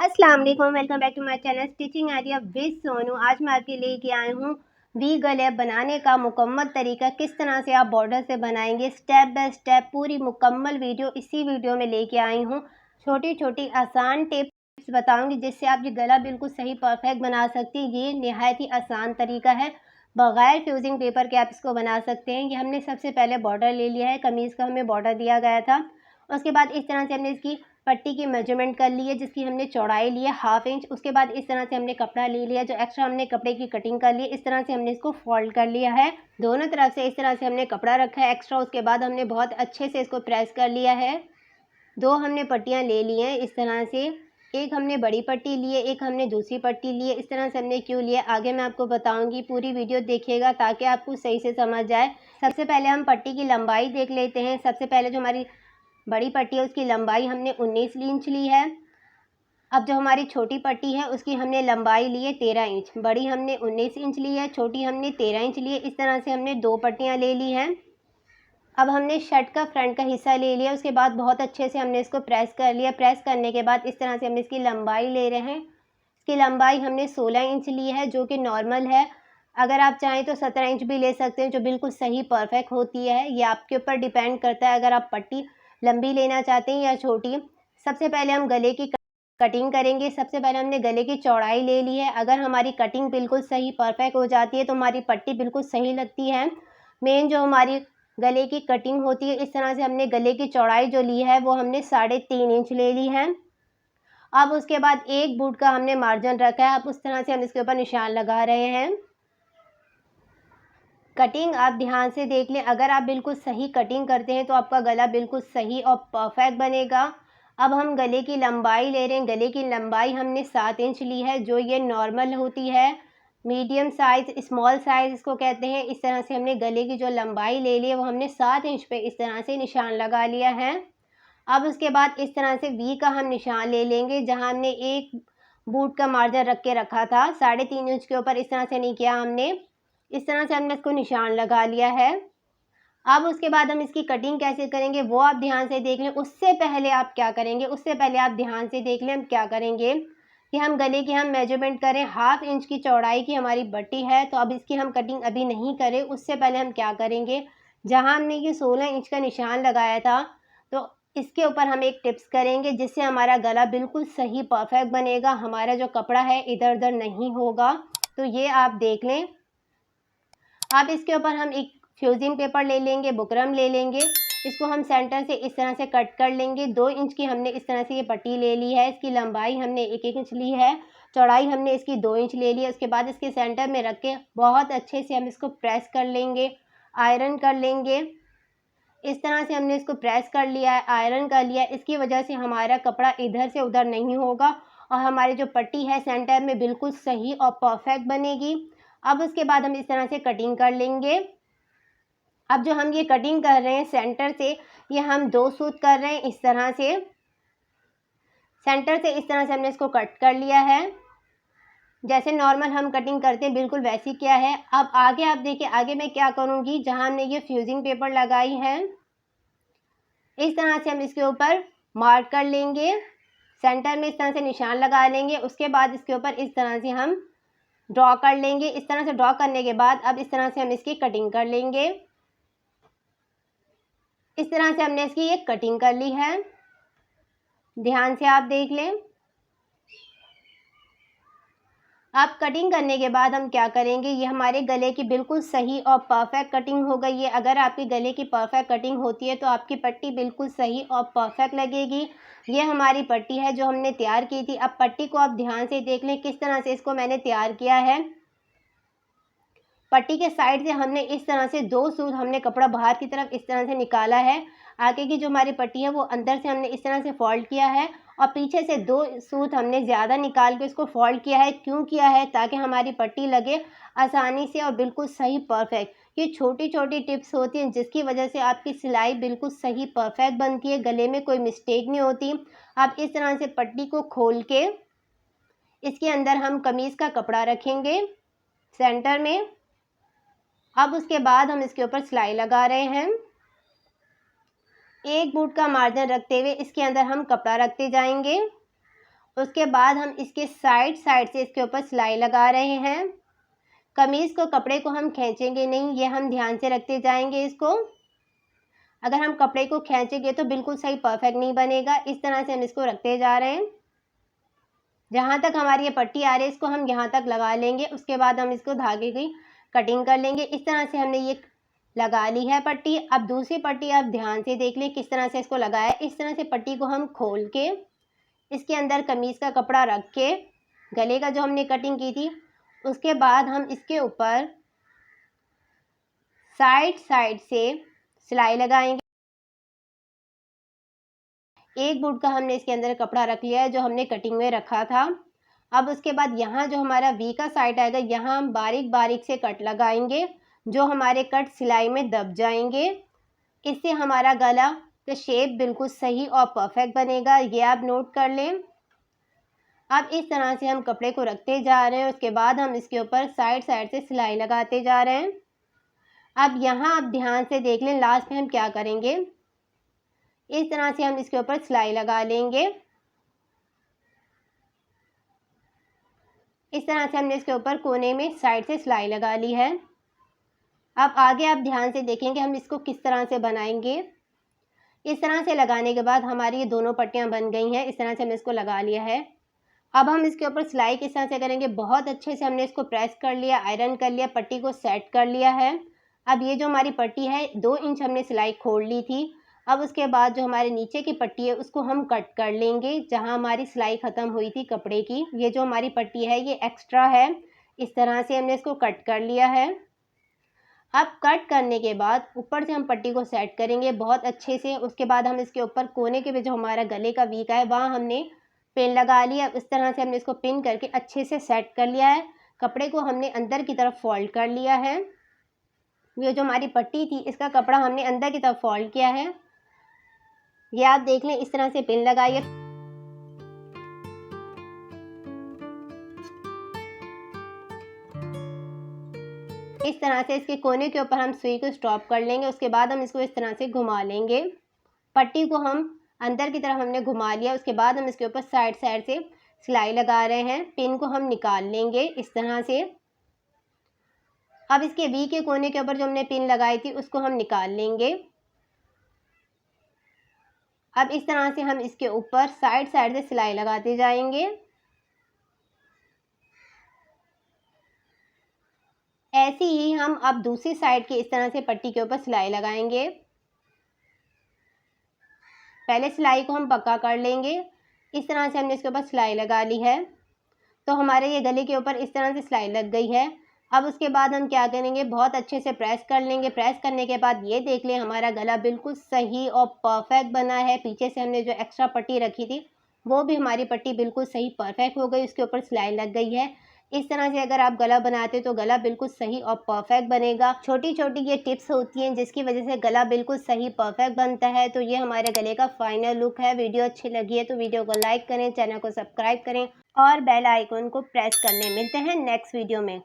अस्सलाम वालेकुम, welcome back to my channel stitching idea with Sonu. आज मैं आपके लेके आई हूँ वी गले बनाने का मुकम्मल तरीका। किस तरह से आप बॉर्डर से बनाएंगे, स्टेप बाय स्टेप पूरी मुकम्मल वीडियो इसी वीडियो में लेके आई हूँ। छोटी छोटी आसान टिप्स बताऊंगी जिससे आप ये गला बिल्कुल सही परफेक्ट बना सकती हैं। ये नहायत ही आसान तरीका है, बगैर फ्यूजिंग पेपर के आप इसको बना सकते हैं। ये हमने सबसे पहले बॉर्डर ले लिया है, कमीज़ का हमें बॉर्डर दिया गया था। उसके बाद इस तरह से हमने इसकी पट्टी की मेजरमेंट कर ली है, जिसकी हमने चौड़ाई ली है 1/2 इंच। उसके बाद इस तरह से हमने कपड़ा ले लिया, जो एक्स्ट्रा हमने कपड़े की कटिंग कर ली। इस तरह से हमने इसको फोल्ड कर लिया है, दोनों तरफ से इस तरह से हमने कपड़ा रखा है एक्स्ट्रा। उसके बाद हमने बहुत अच्छे से इसको प्रेस कर लिया है। 2 हमने पट्टियाँ ले ली हैं इस तरह से, एक हमने बड़ी पट्टी ली है, एक हमने दूसरी पट्टी ली है। इस तरह से हमने क्यों लिया आगे मैं आपको बताऊंगी, पूरी वीडियो देखिएगा ताकि आपको सही से समझ जाए। सबसे पहले हम पट्टी की लंबाई देख लेते हैं। सबसे पहले जो हमारी बड़ी पट्टी है उसकी लंबाई हमने 19 इंच ली है। अब जो हमारी छोटी पट्टी है उसकी हमने लंबाई ली है 13 इंच। बड़ी हमने 19 इंच ली है, छोटी हमने 13 इंच ली है। इस तरह से हमने 2 पट्टियाँ ले ली हैं। अब हमने शर्ट का फ्रंट का हिस्सा ले लिया, उसके बाद बहुत अच्छे से हमने इसको प्रेस कर लिया। प्रेस करने के बाद इस तरह से हम इसकी लंबाई ले रहे हैं। इसकी लंबाई हमने 16 इंच ली है, जो कि नॉर्मल है। अगर आप चाहें तो 17 इंच भी ले सकते हैं, जो बिल्कुल सही परफेक्ट होती है। ये आपके ऊपर डिपेंड करता है अगर आप पट्टी लंबी लेना चाहते हैं या छोटी। सबसे पहले हम गले की कटिंग करेंगे। सबसे पहले हमने गले की चौड़ाई ले ली है। अगर हमारी कटिंग बिल्कुल सही परफेक्ट हो जाती है तो हमारी पट्टी बिल्कुल सही लगती है। मेन जो हमारी गले की कटिंग होती है, इस तरह से हमने गले की चौड़ाई जो ली है वो हमने 3.5 इंच ले ली है। अब उसके बाद एक बूट का हमने मार्जिन रखा है। अब उस तरह से हम इसके ऊपर निशान लगा रहे हैं। कटिंग आप ध्यान से देख लें, अगर आप बिल्कुल सही कटिंग करते हैं तो आपका गला बिल्कुल सही और परफेक्ट बनेगा। अब हम गले की लंबाई ले रहे हैं। गले की लंबाई हमने 7 इंच ली है, जो ये नॉर्मल होती है। मीडियम साइज़, स्मॉल साइज़ इसको कहते हैं। इस तरह से हमने गले की जो लंबाई ले ली है वो हमने 7 इंच पे इस तरह से निशान लगा लिया है। अब उसके बाद इस तरह से वी का हम निशान ले लेंगे, जहाँ हमने एक बूट का मार्जिन रख के रखा था 3.5 इंच के ऊपर। इस तरह से नहीं किया हमने, इस तरह से हमने इसको निशान लगा लिया है। अब उसके बाद हम इसकी कटिंग कैसे करेंगे वो आप ध्यान से देख लें। उससे पहले आप क्या करेंगे, उससे पहले आप ध्यान से देख लें हम क्या करेंगे कि हम गले की हम मेजरमेंट करें। 1/2 इंच की चौड़ाई की हमारी पट्टी है, तो अब इसकी हम कटिंग अभी नहीं करें। उससे पहले हम क्या करेंगे, जहां हमने ये 16 इंच का निशान लगाया था तो इसके ऊपर हम एक टिप्स करेंगे जिससे हमारा गला बिल्कुल सही परफेक्ट बनेगा। हमारा जो कपड़ा है इधर उधर नहीं होगा। तो ये आप देख लें। अब इसके ऊपर हम एक फ्यूजिंग पेपर ले लेंगे, बुकरम ले लेंगे। इसको हम सेंटर से इस तरह से कट कर लेंगे। 2 इंच की हमने इस तरह से ये पट्टी ले ली है। इसकी लंबाई हमने 1-1 इंच ली है, चौड़ाई हमने इसकी 2 इंच ले ली है। उसके बाद इसके सेंटर में रख के बहुत अच्छे से हम इसको प्रेस कर लेंगे, आयरन कर लेंगे। इस तरह से हमने इसको प्रेस कर लिया है, आयरन कर लिया है। इसकी वजह से हमारा कपड़ा इधर से उधर नहीं होगा और हमारी जो पट्टी है सेंटर में बिल्कुल सही और परफेक्ट बनेगी। अब उसके बाद हम इस तरह से कटिंग कर लेंगे। अब जो हम ये कटिंग कर रहे हैं सेंटर से, ये हम 2 सूत कर रहे हैं। इस तरह से सेंटर से इस तरह से हमने इसको कट कर लिया है, जैसे नॉर्मल हम कटिंग करते हैं बिल्कुल वैसी किया है। अब आगे आप देखिए, आगे मैं क्या करूँगी, जहाँ हमने ये फ्यूजिंग पेपर लगाई है इस तरह से हम इसके ऊपर मार्क कर लेंगे। सेंटर में इस तरह से निशान लगा लेंगे। उसके बाद इसके ऊपर इस तरह से हम ड्रॉ कर लेंगे। इस तरह से ड्रॉ करने के बाद अब इस तरह से हम इसकी कटिंग कर लेंगे। इस तरह से हमने इसकी एक कटिंग कर ली है, ध्यान से आप देख लें। अब कटिंग करने के बाद हम क्या करेंगे, ये हमारे गले की बिल्कुल सही और परफेक्ट कटिंग हो गई है। अगर आपकी गले की परफेक्ट कटिंग होती है तो आपकी पट्टी बिल्कुल सही और परफेक्ट लगेगी। ये हमारी पट्टी है जो हमने तैयार की थी। अब पट्टी को आप ध्यान से देख लें किस तरह से इसको मैंने तैयार किया है। पट्टी के साइड से हमने इस तरह से 2 सूत हमने कपड़ा बाहर की तरफ इस तरह से निकाला है। आगे की जो हमारी पट्टी है वो अंदर से हमने इस तरह से फोल्ड किया है और पीछे से 2 सूत हमने ज़्यादा निकाल के इसको फोल्ड किया है। क्यों किया है, ताकि हमारी पट्टी लगे आसानी से और बिल्कुल सही परफेक्ट। ये छोटी छोटी टिप्स होती हैं जिसकी वजह से आपकी सिलाई बिल्कुल सही परफेक्ट बनती है, गले में कोई मिस्टेक नहीं होती। आप इस तरह से पट्टी को खोल के इसके अंदर हम कमीज़ का कपड़ा रखेंगे सेंटर में। अब उसके बाद हम इसके ऊपर सिलाई लगा रहे हैं। एक बूट का मार्जिन रखते हुए इसके अंदर हम कपड़ा रखते जाएंगे। उसके बाद हम इसके साइड से इसके ऊपर सिलाई लगा रहे हैं। कमीज़ को, कपड़े को हम खींचेंगे नहीं, ये हम ध्यान से रखते जाएंगे इसको। अगर हम कपड़े को खींचेंगे तो बिल्कुल सही परफेक्ट नहीं बनेगा। इस तरह से हम इसको रखते जा रहे हैं। जहाँ तक हमारी ये पट्टी आ रही है इसको हम यहाँ तक लगा लेंगे। उसके बाद हम इसको धागे की कटिंग कर लेंगे। इस तरह से हमने ये लगा ली है पट्टी। अब दूसरी पट्टी आप ध्यान से देख लें किस तरह से इसको लगाया। इस तरह से पट्टी को हम खोल के इसके अंदर कमीज़ का कपड़ा रख के गले का जो हमने कटिंग की थी, उसके बाद हम इसके ऊपर साइड से सिलाई लगाएंगे। एक बूट का हमने इसके अंदर कपड़ा रख लिया है जो हमने कटिंग में रखा था। अब उसके बाद यहाँ जो हमारा वी का साइड आएगा, यहाँ हम बारीक से कट लगाएंगे जो हमारे कट सिलाई में दब जाएंगे। इससे हमारा गला का शेप बिल्कुल सही और परफेक्ट बनेगा, ये आप नोट कर लें। अब इस तरह से हम कपड़े को रखते जा रहे हैं। उसके बाद हम इसके ऊपर साइड से सिलाई लगाते जा रहे हैं। अब यहाँ आप ध्यान से देख लें, लास्ट में हम क्या करेंगे, इस तरह से हम इसके ऊपर सिलाई लगा लेंगे। इस तरह से हमने इसके ऊपर कोने में साइड से सिलाई लगा ली है। अब आगे आप ध्यान से देखेंगे हम इसको किस तरह से बनाएंगे। इस तरह से लगाने के बाद हमारी ये दोनों पट्टियाँ बन गई हैं। इस तरह से हमने इसको लगा लिया है। अब हम इसके ऊपर सिलाई किस तरह से करेंगे, बहुत अच्छे से हमने इसको प्रेस कर लिया, आयरन कर लिया, पट्टी को सेट कर लिया है। अब ये जो हमारी पट्टी है 2 इंच हमने सिलाई खोल ली थी। अब उसके बाद जो हमारे नीचे की पट्टी है उसको हम कट कर लेंगे जहां हमारी सिलाई ख़त्म हुई थी कपड़े की। ये जो हमारी पट्टी है ये एक्स्ट्रा है। इस तरह से हमने इसको कट कर लिया है। अब कट करने के बाद ऊपर से हम पट्टी को सेट करेंगे बहुत अच्छे से। उसके बाद हम इसके ऊपर कोने के पे जो हमारा गले का वी का है वहाँ हमने पिन लगा लिया। इस तरह से हमने इसको पिन करके अच्छे से सेट कर लिया है। कपड़े को हमने अंदर की तरफ फोल्ड कर लिया है। ये जो हमारी पट्टी थी इसका कपड़ा हमने अंदर की तरफ फोल्ड किया है। ये आप देख लें, इस तरह से पिन लगाइए। इस तरह से इसके कोने के ऊपर हम सुई को स्टॉप कर लेंगे। उसके बाद हम इसको इस तरह से घुमा लेंगे। पट्टी को हम अंदर की तरफ हमने घुमा लिया। उसके बाद हम इसके ऊपर साइड से सिलाई लगा रहे हैं। पिन को हम निकाल लेंगे इस तरह से। अब इसके वी के कोने के ऊपर जो हमने पिन लगाई थी उसको हम निकाल लेंगे। अब इस तरह से हम इसके ऊपर साइड से सिलाई लगाते जाएंगे। ऐसे ही हम अब दूसरी साइड की इस तरह से पट्टी के ऊपर सिलाई लगाएंगे। पहले सिलाई को हम पक्का कर लेंगे। इस तरह से हमने इसके ऊपर सिलाई लगा ली है तो हमारे ये गले के ऊपर इस तरह से सिलाई लग गई है। अब उसके बाद हम क्या करेंगे, बहुत अच्छे से प्रेस कर लेंगे। प्रेस करने के बाद ये देख लें हमारा गला बिल्कुल सही और परफेक्ट बना है। पीछे से हमने जो एक्स्ट्रा पट्टी रखी थी वो भी हमारी पट्टी बिल्कुल सही परफेक्ट हो गई, उसके ऊपर सिलाई लग गई है। इस तरह से अगर आप गला बनाते तो गला बिल्कुल सही और परफेक्ट बनेगा। छोटी छोटी ये टिप्स होती हैं जिसकी वजह से गला बिल्कुल सही परफेक्ट बनता है। तो ये हमारे गले का फाइनल लुक है। वीडियो अच्छी लगी है तो वीडियो को लाइक करें, चैनल को सब्सक्राइब करें और बेल आइकन को प्रेस करने। मिलते हैं नेक्स्ट वीडियो में।